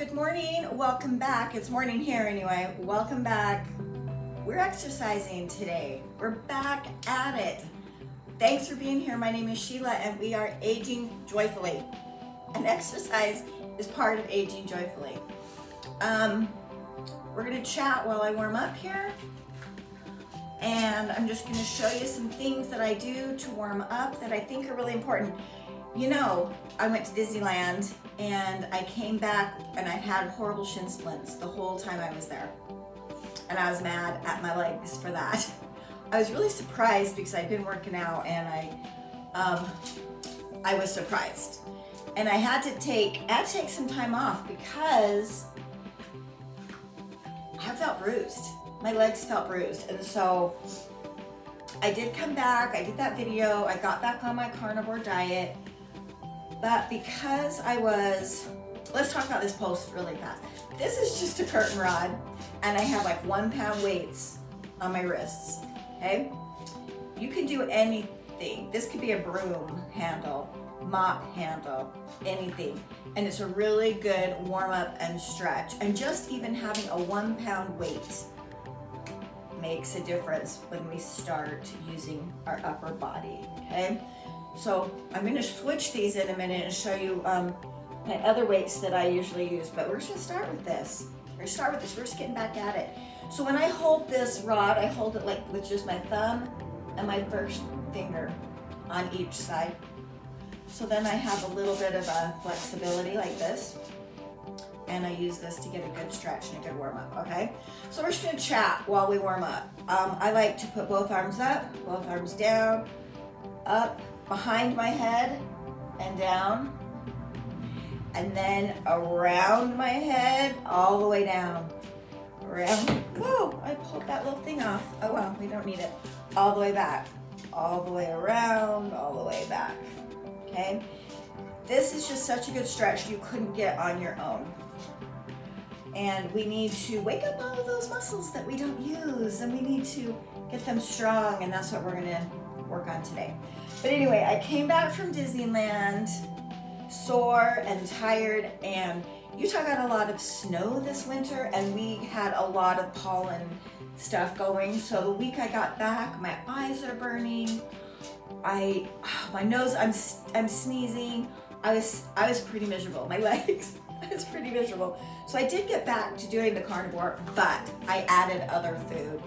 Good morning, welcome back. It's morning here anyway. Welcome back. We're exercising today. We're back at it. Thanks for being here. My name is Sheila and we are aging joyfully. And exercise is part of aging joyfully. We're gonna chat while I warm up here. And I'm just gonna show you some things that I do to warm up that I think are really important. You know, I went to Disneyland and I came back and I had horrible shin splints the whole time I was there. And I was mad at my legs for that. I was really surprised because I'd been working out and I was surprised. And I had to take some time off because I felt bruised. My legs felt bruised. And so I did come back, I did that video, I got back on my carnivore diet. But because let's talk about this post really fast. This is just a curtain rod and I have like 1 pound weights on my wrists, okay? You can do anything. This could be a broom handle, mop handle, anything. And it's a really good warm up and stretch. And just even having a 1 pound weight makes a difference when we start using our upper body, okay? So I'm going to switch these in a minute and show you my other weights that I usually use, but we're just going to start with this. We're just getting back at it. So when I hold this rod, I hold it like with just my thumb and my first finger on each side. So then I have a little bit of a flexibility like this. And I use this to get a good stretch and a good warm up, okay? So we're just going to chat while we warm up. I like to put both arms up, both arms down, up, behind my head and down, and then around my head, all the way down. Around, whoa, I pulled that little thing off. Oh well, we don't need it. All the way back, all the way around, all the way back, okay? This is just such a good stretch you couldn't get on your own. And we need to wake up all of those muscles that we don't use, and we need to get them strong, and that's what we're gonna work on today. But anyway, I came back from Disneyland sore and tired, and Utah got a lot of snow this winter and we had a lot of pollen stuff going. So the week I got back, my eyes are burning, my nose, I'm sneezing. I was pretty miserable. My legs, I was pretty miserable. So I did get back to doing the carnivore, but I added other food.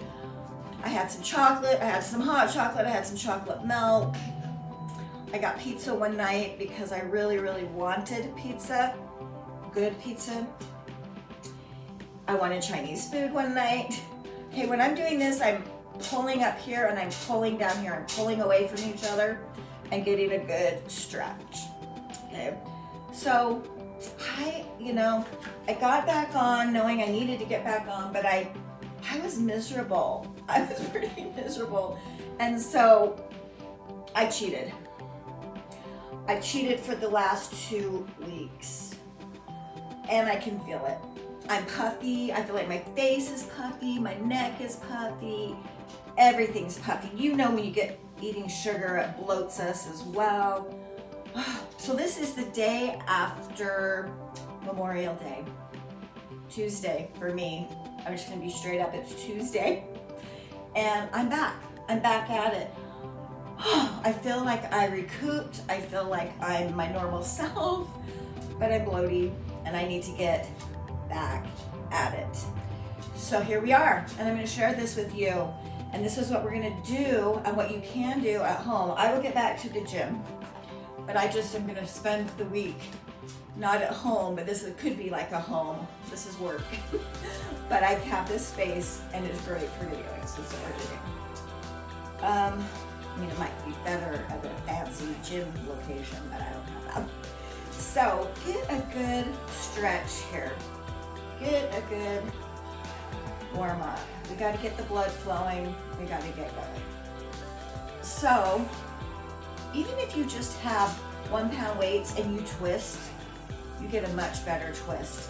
I had some chocolate, I had some hot chocolate, I had some chocolate milk. I got pizza one night because I really, really wanted pizza, good pizza. I wanted Chinese food one night. Okay, when I'm doing this, I'm pulling up here and I'm pulling down here. I'm pulling away from each other and getting a good stretch, okay? So I got back on knowing I needed to get back on, but I was miserable. I was pretty miserable. And so I cheated. I cheated for the last 2 weeks and I can feel it. I'm puffy. I feel like my face is puffy. My neck is puffy. Everything's puffy. You know, when you get eating sugar, it bloats us as well. So this is the day after Memorial Day, Tuesday for me. I'm just gonna be straight up, it's Tuesday. And I'm back at it. I feel like I recouped. I feel like I'm my normal self, but I'm bloated and I need to get back at it. So here we are, and I'm gonna share this with you. And this is what we're gonna do and what you can do at home. I will get back to the gym, but I just am gonna spend the week not at home, but could be like a home. This is work. But I have this space and it's great for videos. So that's what we're doing. I mean, it might be better at a fancy gym location, but I don't have that. So get a good stretch here. Get a good warm up. We got to get the blood flowing. We got to get going. So even if you just have 1 pound weights and you twist, you get a much better twist.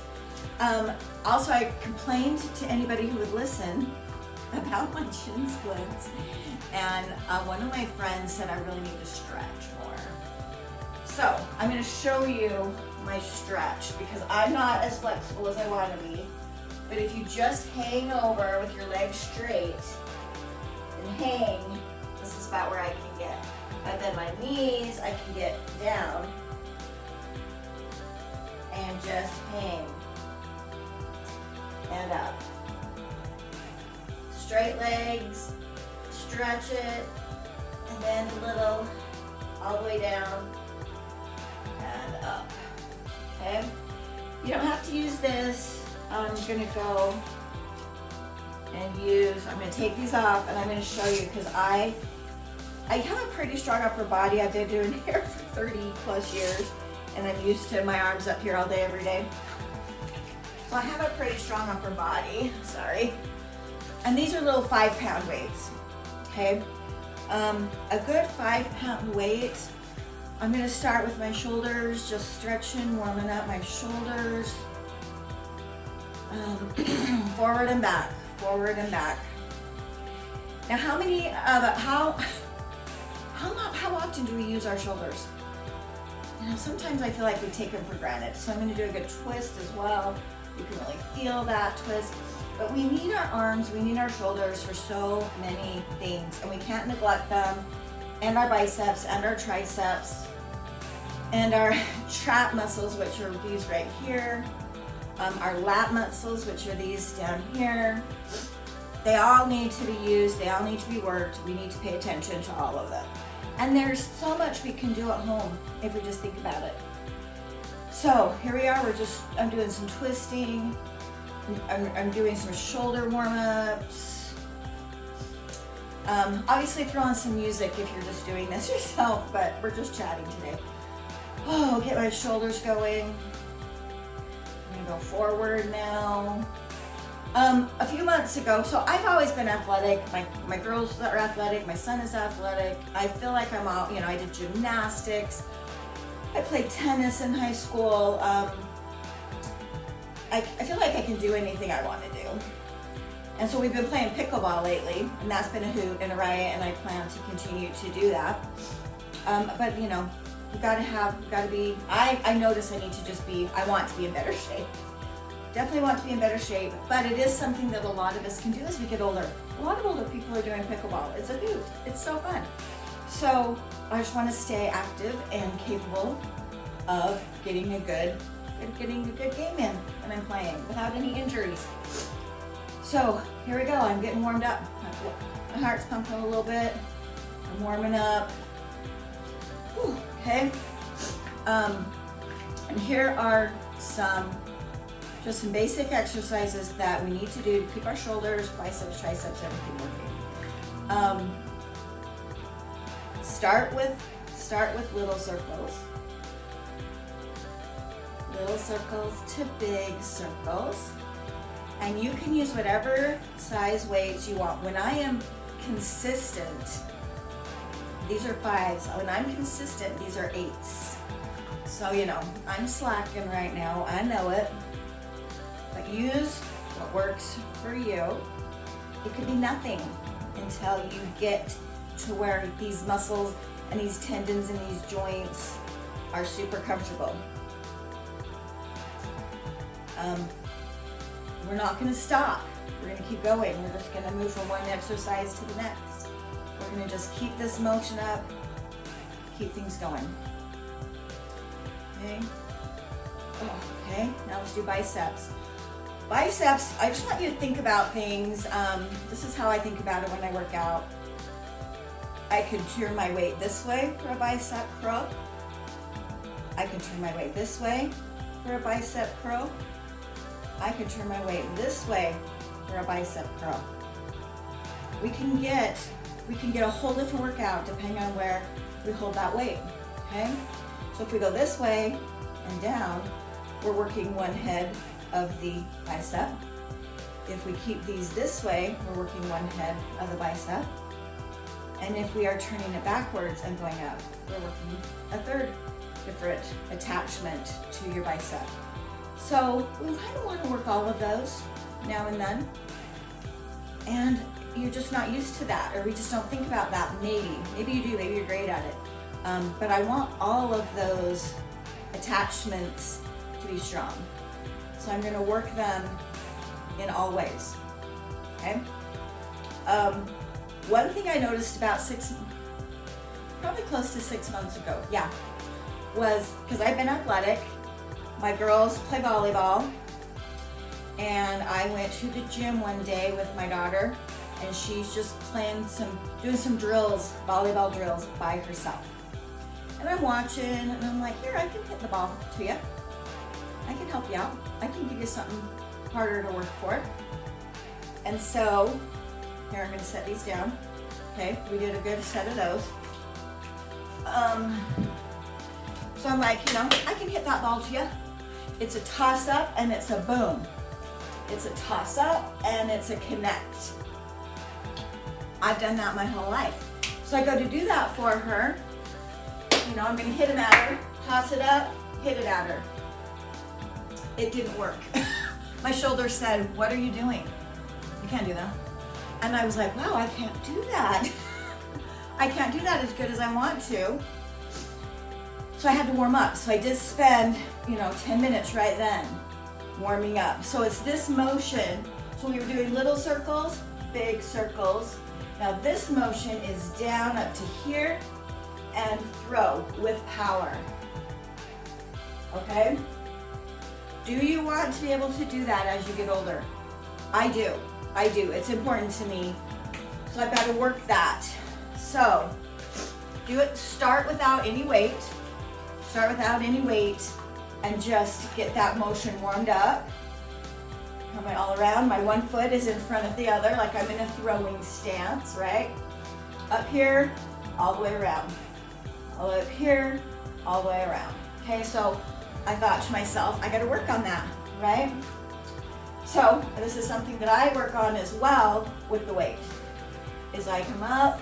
Also, I complained to anybody who would listen about my chin splints, and one of my friends said I really need to stretch more. So I'm going to show you my stretch because I'm not as flexible as I want to be. But if you just hang over with your legs straight and hang, this is about where I can get. I bend my knees, I can get down and just hang and up. Straight legs, stretch it, and bend a little, all the way down and up. Okay? You don't have to use this. I'm gonna go and I'm gonna take these off and I'm gonna show you because I have a pretty strong upper body. I've been doing hair for 30 plus years and I'm used to my arms up here all day, every day. So I have a pretty strong upper body, sorry. And these are little 5-pound weights, okay? A good 5-pound weight, I'm gonna start with my shoulders, just stretching, warming up my shoulders. Forward and back, forward and back. Now how often do we use our shoulders? You know, sometimes I feel like we take them for granted. So I'm gonna do a good twist as well. You can really feel that twist. But we need our arms, we need our shoulders for so many things, and we can't neglect them, and our biceps, and our triceps, and our trap muscles, which are these right here, our lat muscles, which are these down here. They all need to be used, they all need to be worked. We need to pay attention to all of them. And there's so much we can do at home if we just think about it. So here we are, I'm doing some twisting. I'm doing some shoulder warm-ups. Obviously throw on some music if you're just doing this yourself, but we're just chatting today. Oh, get my shoulders going. I'm gonna go forward now. A few months ago, so I've always been athletic. My girls are athletic, my son is athletic. I feel like I'm all, I did gymnastics. I played tennis in high school. I feel like I can do anything I want to do. And so we've been playing pickleball lately, and that's been a hoot and a riot, and I plan to continue to do that. But you gotta be, I notice I want to be in better shape. Definitely want to be in better shape, but it is something that a lot of us can do as we get older. A lot of older people are doing pickleball. It's a hoot, it's so fun. So I just want to stay active and capable of getting a good game in when I'm playing without any injuries. So here we go, I'm getting warmed up. My heart's pumping a little bit. I'm warming up. Whew, okay. And here are some basic exercises that we need to do to keep our shoulders, biceps, triceps, everything working. Start with little circles. Little circles to big circles. And you can use whatever size weights you want. When I am consistent, these are 5s. When I'm consistent, these are 8s. So, I'm slacking right now. I know it. But use what works for you. It could be nothing until you get to where these muscles and these tendons and these joints are super comfortable. We're not going to stop. We're going to keep going. We're just going to move from one exercise to the next. We're going to just keep this motion up, keep things going. Okay. Okay, now let's do biceps. Biceps, I just want you to think about things. This is how I think about it when I work out. I could turn my weight this way for a bicep curl. I can turn my weight this way for a bicep curl. I can turn my weight this way for a bicep curl. We can get a whole different workout depending on where we hold that weight, okay? So if we go this way and down, we're working one head of the bicep. If we keep these this way, we're working one head of the bicep. And if we are turning it backwards and going up, we're working a third different attachment to your bicep. So we kind of want to work all of those now and then. And you're just not used to that, or we just don't think about that. Maybe you do, maybe you're great at it. But I want all of those attachments to be strong. So I'm gonna work them in all ways, okay? One thing I noticed about probably close to 6 months ago, yeah, was because I've been athletic. My girls play volleyball, and I went to the gym one day with my daughter, and she's just doing some drills, volleyball drills by herself. And I'm watching, and I'm like, here, I can hit the ball to you. I can help you out. I can give you something harder to work for. And so, here, I'm gonna set these down. Okay, we did a good set of those. So I'm like, I can hit that ball to you. It's a toss up and it's a boom. It's a toss up and it's a connect. I've done that my whole life. So I go to do that for her. I'm gonna hit it at her, toss it up, hit it at her. It didn't work. My shoulder said, what are you doing? You can't do that. And I was like, wow, I can't do that. I can't do that as good as I want to. So I had to warm up. So I did spend, 10 minutes right then warming up. So it's this motion. So we were doing little circles, big circles. Now this motion is down up to here and throw with power. Okay? Do you want to be able to do that as you get older? I do. It's important to me. So I've got to work that. So do it, start without any weight. Start without any weight and just get that motion warmed up. Come all around. My one foot is in front of the other, like I'm in a throwing stance, right? Up here, all the way around. All the way up here, all the way around. Okay, so I thought to myself, I gotta work on that, right? So this is something that I work on as well with the weight, is I come up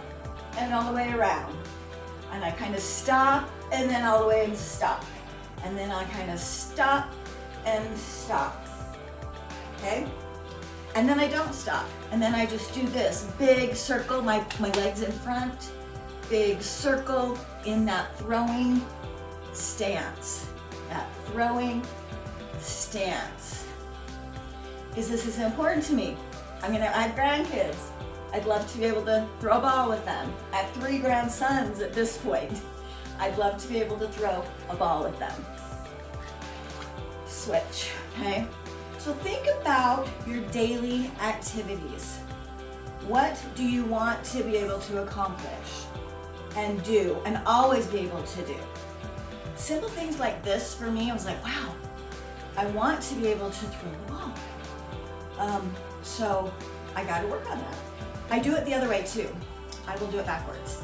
and all the way around. And I kind of stop and then all the way and stop. And then I kind of stop and stop, okay? And then I don't stop. And then I just do this big circle, my legs in front, big circle in that throwing stance. That throwing stance. Because this is important to me. I have grandkids. I'd love to be able to throw a ball with them. I have 3 grandsons at this point. I'd love to be able to throw a ball with them. Switch, okay? So think about your daily activities. What do you want to be able to accomplish and do and always be able to do? Simple things like this for me, I was like, wow, I want to be able to throw the ball. So I got to work on that. I do it the other way too. I will do it backwards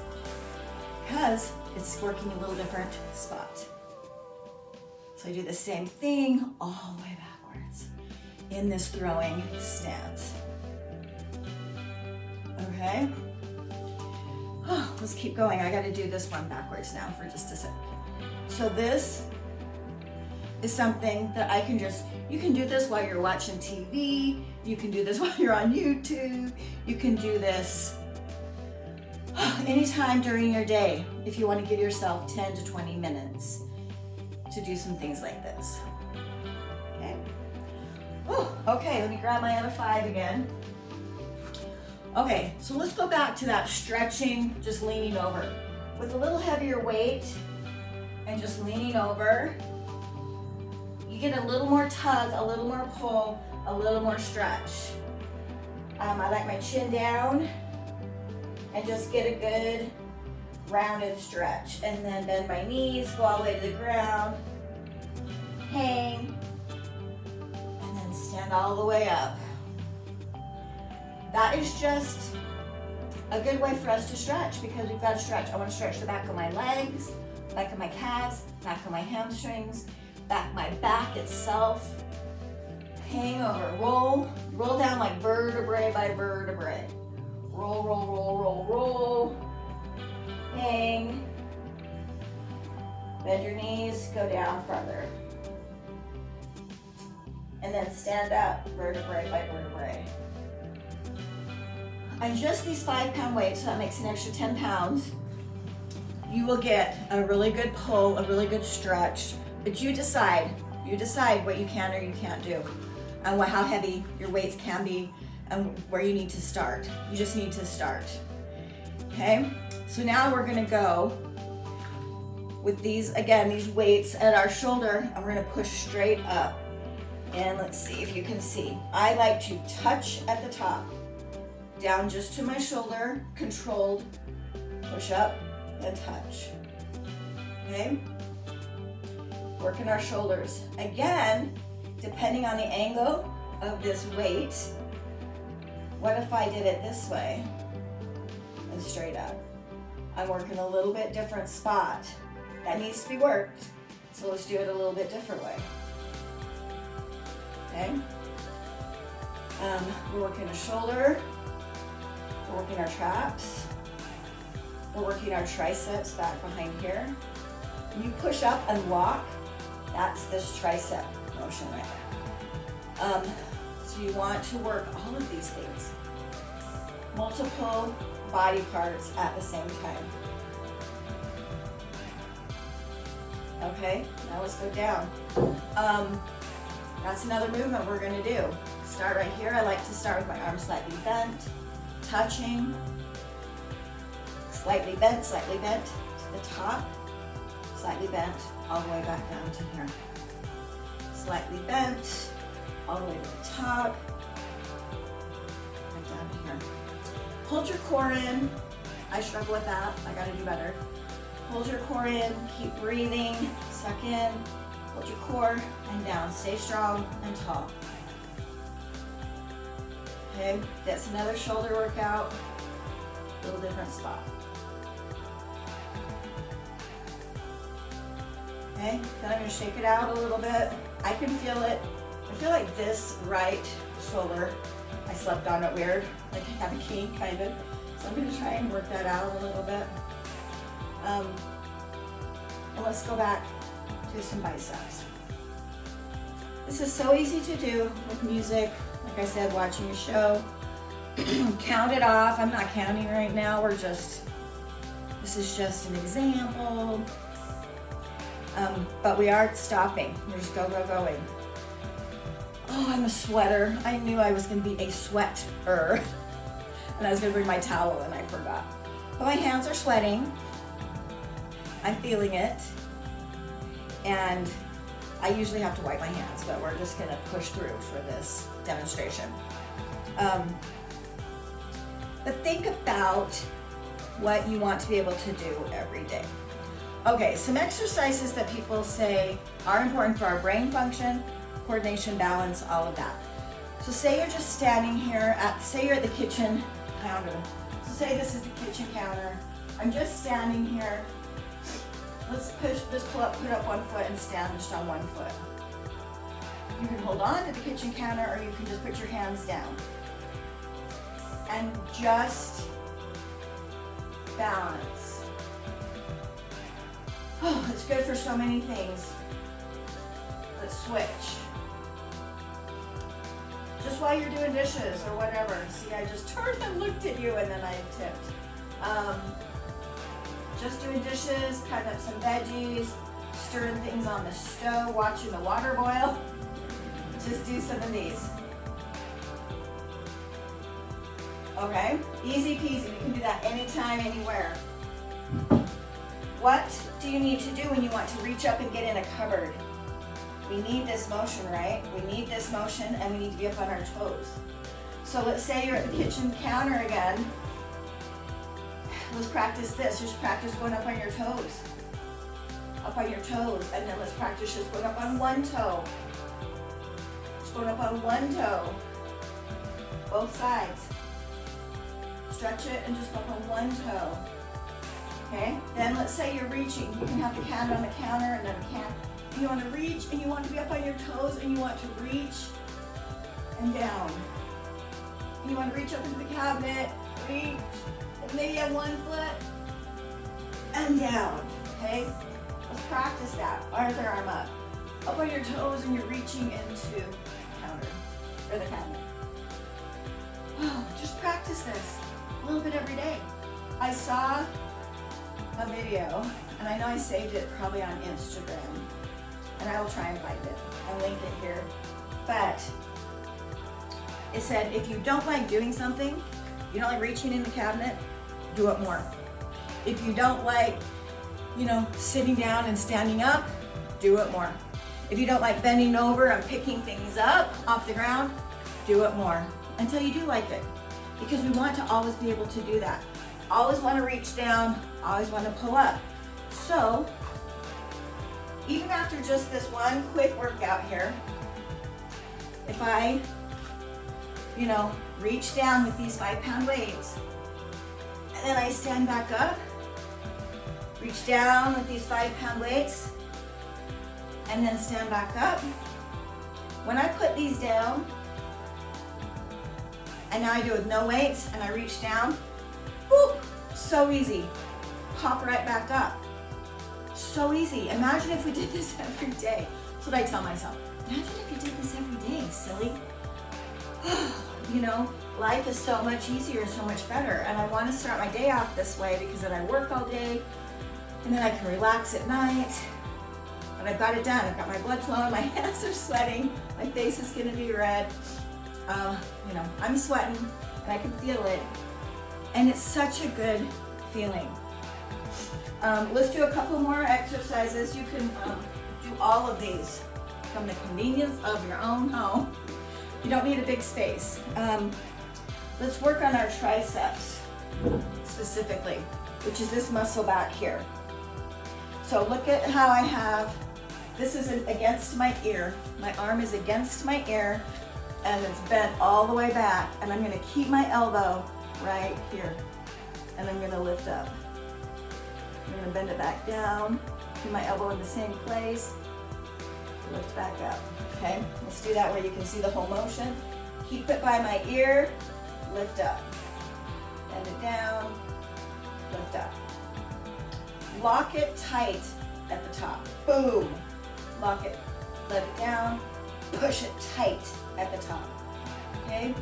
because it's working a little different spot. So I do the same thing all the way backwards in this throwing stance. Okay. Oh, let's keep going. I got to do this one backwards now for just a sec. So this is something that I can you can do this while you're watching TV. You can do this while you're on YouTube. You can do this anytime during your day if you want to give yourself 10 to 20 minutes to do some things like this. Okay. Oh, okay, let me grab my other 5 again. Okay, so let's go back to that stretching, just leaning over. With a little heavier weight and just leaning over, you get a little more tug, a little more pull, a little more stretch. I like my chin down and just get a good rounded stretch. And then bend my knees, go all the way to the ground, hang, and then stand all the way up. That is just a good way for us to stretch because we've got to stretch. I want to stretch the back of my legs, back of my calves, back of my hamstrings, my back itself. Hang over, roll down like vertebrae by vertebrae. Roll, roll, roll, roll, roll. Hang. Bend your knees, go down further. And then stand up, vertebrae by vertebrae. And just these 5-pound weights, so that makes an extra 10 pounds. You will get a really good pull, a really good stretch But you decide what you can or you can't do, and how heavy your weights can be, and where you need to start. You just need to start. Okay, so now we're gonna go with these, again, these weights at our shoulder, and we're gonna push straight up. And let's see if you can see. I like to touch at the top, down just to my shoulder, controlled, push up and touch. Okay? Working our shoulders. Again, depending on the angle of this weight, what if I did it this way and straight up? I'm working a little bit different spot. That needs to be worked, so let's do it a little bit different way. Okay? We're working a shoulder, we're working our traps, we're working our triceps back behind here. When you push up and walk, that's this tricep motion right there. So you want to work all of these things, multiple body parts at the same time. Okay, now let's go down. That's another movement we're gonna do. Start right here. I like to start with my arms slightly bent, touching, slightly bent to the top, slightly bent, all the way back down to here. Slightly bent, all the way to the top, back down to here. Hold your core in. I struggle with that. I gotta do better. Hold your core in, keep breathing, suck in, hold your core and down. Stay strong and tall. Okay, that's another shoulder workout, a little different spot. Okay, then I'm gonna shake it out a little bit. I can feel it. I feel like this right shoulder, I slept on it weird, like I have a kink kind of. So I'm gonna try and work that out a little bit. And let's go back to some biceps. This is so easy to do with music. Like I said, watching a show. Count it off. I'm not counting right now. This is just an example. But we are stopping. We're just going. Oh, I'm a sweater. I knew I was gonna be a sweater. And I was gonna bring my towel and I forgot. But my hands are sweating. I'm feeling it. And I usually have to wipe my hands, but we're just gonna push through for this demonstration. But think about what you want to be able to do every day. Okay, some exercises that people say are important for our brain function, coordination, balance, all of that. So say you're just standing here say you're at the kitchen counter. So say this is the kitchen counter. I'm just standing here. Let's put up one foot and stand just on one foot. You can hold on to the kitchen counter or you can just put your hands down. And just balance. Oh, it's good for so many things. Let's switch. Just while you're doing dishes or whatever. See, I just turned and looked at you and then I tipped. Just doing dishes, cutting up some veggies, stirring things on the stove, watching the water boil. Just do some of these. Okay, easy peasy. You can do that anytime, anywhere. What do you need to do when you want to reach up and get in a cupboard? We need this motion, right? We need this motion and we need to be up on our toes. So let's say you're at the kitchen counter again. Let's practice this. Just practice going up on your toes. Up on your toes. And then let's practice just going up on one toe. Just going up on one toe. Both sides. Stretch it and just go up on one toe. Okay? Then let's say you're reaching. You can have the hand on the counter and then a can. You want to reach and you want to be up on your toes and you want to reach and down. And you want to reach up into the cabinet, reach, and maybe have one foot and down. Okay? Let's practice that. Other arm up. Up on your toes and you're reaching into the counter or the cabinet. Oh, just practice this a little bit every day. I saw a video, and I know I saved it probably on Instagram, and I will try and find it. I'll link it here. But it said, if you don't like doing something, you don't like reaching in the cabinet, do it more. If you don't like, sitting down and standing up, do it more. If you don't like bending over and picking things up off the ground, do it more until you do like it. Because we want to always be able to do that. Always want to reach down, always want to pull up. So, even after just this one quick workout here, if I, reach down with these 5-pound weights, and then I stand back up, reach down with these 5-pound weights, and then stand back up. When I put these down, and now I do it with no weights, and I reach down, boop, so easy. Pop right back up. So easy. Imagine if we did this every day. That's what I tell myself. Imagine if you did this every day, silly. Life is so much easier, so much better. And I want to start my day off this way because then I work all day, and then I can relax at night. But I've got it done. I've got my blood flowing, my hands are sweating, my face is gonna be red. I'm sweating and I can feel it. And it's such a good feeling. Let's do a couple more exercises. You can do all of these from the convenience of your own home. You don't need a big space. Let's work on our triceps specifically, which is this muscle back here. So look at how I have, this is against my ear. My arm is against my ear and it's bent all the way back. And I'm gonna keep my elbow right here. And I'm gonna lift up. I'm gonna bend it back down, keep my elbow in the same place, lift back up. Okay, let's do that where you can see the whole motion. Keep it by my ear, lift up. Bend it down, lift up. Lock it tight at the top. Boom. Lock it. Let it down. Push it tight at the top. Okay?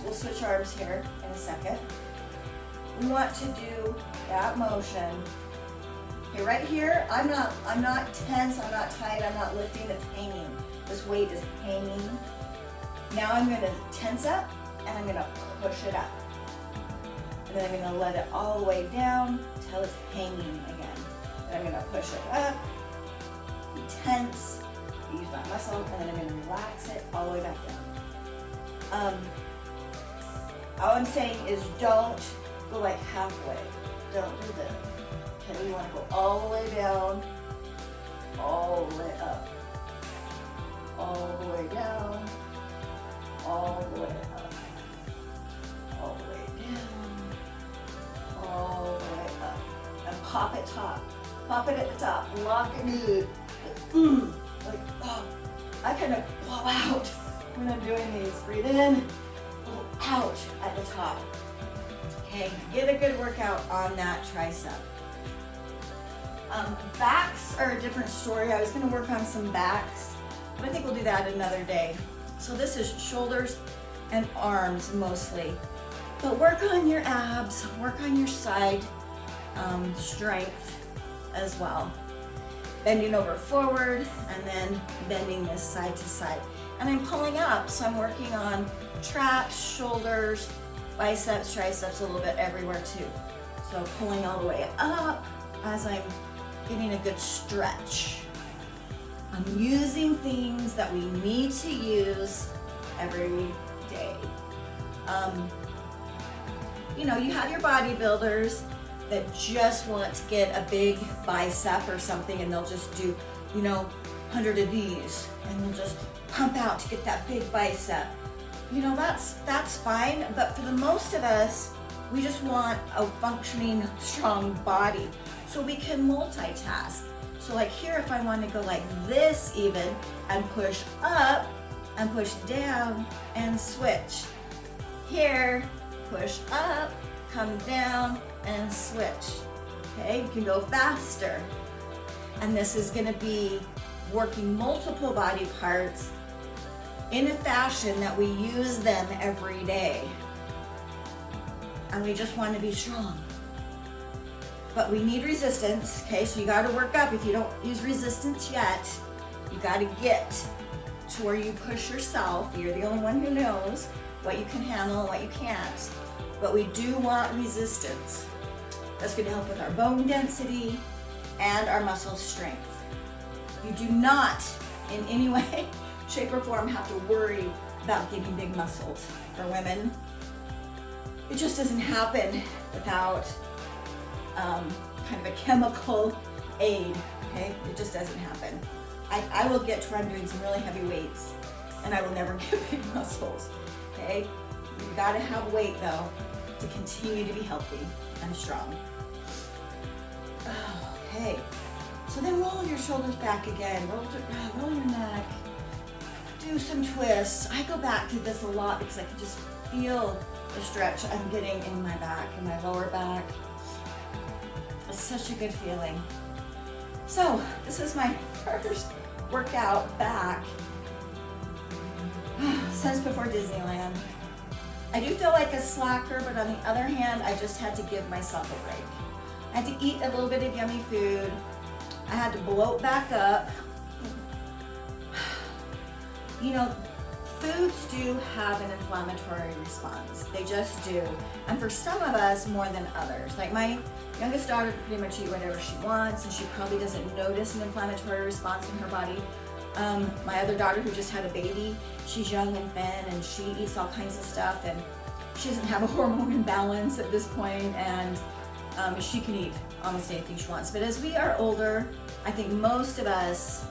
We'll switch arms here in a second. We want to do that motion. Okay, right here, I'm not tense, I'm not tight, I'm not lifting, it's hanging. This weight is hanging. Now I'm gonna tense up and I'm gonna push it up. And then I'm gonna let it all the way down till it's hanging again. Then I'm gonna push it up, be tense, use my muscle, and then I'm gonna relax it all the way back down. All I'm saying is don't go like halfway. Don't do this. Okay, we wanna go all the way down, all the way up, all the way down, all the way up, all the way down, all the way up, and pop it top. Pop it at the top, lock it good. I kind of blow out when I'm doing these. Breathe in, blow out at the top. Okay, get a good workout on that tricep. Backs are a different story. I was gonna work on some backs, but I think we'll do that another day. So this is shoulders and arms mostly. But work on your abs, work on your side strength as well. Bending over forward and then bending this side to side. And I'm pulling up, so I'm working on traps, shoulders, biceps, triceps, a little bit everywhere too. So pulling all the way up as I'm getting a good stretch. I'm using things that we need to use every day. You have your bodybuilders that just want to get a big bicep or something, and they'll just do, 100 of these, and they'll just pump out to get that big bicep. That's fine, but for the most of us, we just want a functioning, strong body, so we can multitask. So like here, if I want to go like this even, and push up, and push down, and switch. Here, push up, come down, and switch. Okay, you can go faster. And this is gonna be working multiple body parts in a fashion that we use them every day. And we just want to be strong. But we need resistance, okay? So you gotta work up. If you don't use resistance yet, You got to get to where you push yourself. You're the only one who knows what you can handle and what you can't. But we do want resistance. That's going to help with our bone density and our muscle strength. You do not in any way, shape, or form have to worry about getting big muscles. For women, it just doesn't happen without kind of a chemical aid, okay? It just doesn't happen. I will get to where I'm doing some really heavy weights and I will never get big muscles, okay? You gotta have weight though to continue to be healthy and strong. Okay, so then roll your shoulders back again, roll your neck, do some twists. I go back to this a lot because I can just feel the stretch I'm getting in my back, in my lower back. It's such a good feeling. So this is my first workout back since before Disneyland. I do feel like a slacker, but on the other hand, I just had to give myself a break. I had to eat a little bit of yummy food. I had to bloat back up. You know, foods do have an inflammatory response. They just do. And for some of us, more than others. Like my youngest daughter can pretty much eat whatever she wants, and she probably doesn't notice an inflammatory response in her body. My other daughter, who just had a baby, she's young and thin, and she eats all kinds of stuff, and she doesn't have a hormone imbalance at this point, and she can eat almost anything she wants. But as we are older, I think most of us,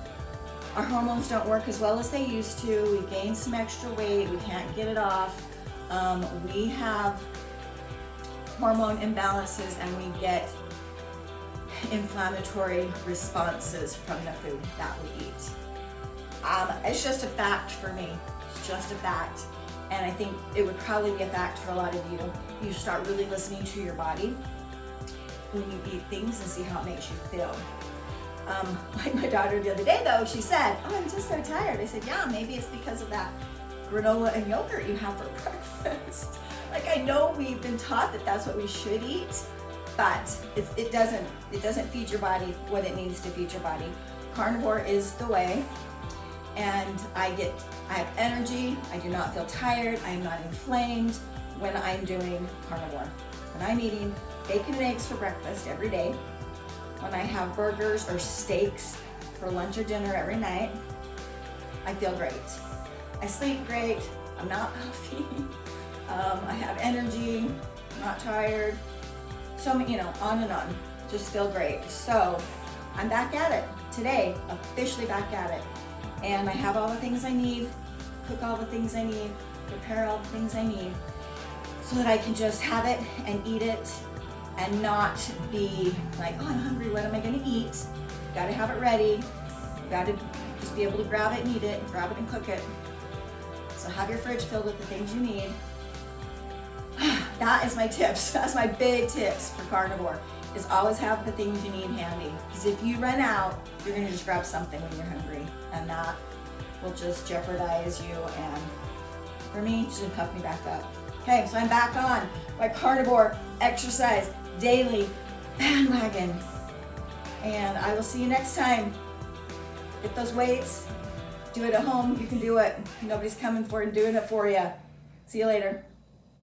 our hormones don't work as well as they used to. We gain some extra weight. We can't get it off. We have hormone imbalances and we get inflammatory responses from the food that we eat. It's just a fact for me. It's just a fact. And I think it would probably be a fact for a lot of you. You start really listening to your body when you eat things and see how it makes you feel. Like my daughter the other day though, she said, "Oh, I'm just so tired." I said, "Yeah, maybe it's because of that granola and yogurt you have for breakfast." Like, I know we've been taught that that's what we should eat, but it doesn't feed your body what it needs to feed your body. Carnivore is the way, and I have energy. I do not feel tired. I am not inflamed when I'm doing carnivore. When I'm eating bacon and eggs for breakfast every day, when I have burgers or steaks for lunch or dinner every night, I feel great. I sleep great. I'm not puffy. I have energy. I'm not tired. So, on and on. Just feel great. So, I'm back at it today, officially back at it. And I have all the things I need, cook all the things I need, prepare all the things I need, so that I can just have it and eat it and not be like, "Oh, I'm hungry, what am I gonna eat?" You gotta have it ready. You gotta just be able to grab it and eat it, grab it and cook it. So have your fridge filled with the things you need. That is my tips. That's my big tips for carnivore, is always have the things you need handy. Because if you run out, you're gonna just grab something when you're hungry, and that will just jeopardize you, and for me, it should puff me back up. Okay, so I'm back on my carnivore exercise daily bandwagon. And I will see you next time. Get those weights, do it at home. You can do it. Nobody's coming for it and doing it for you. See you later.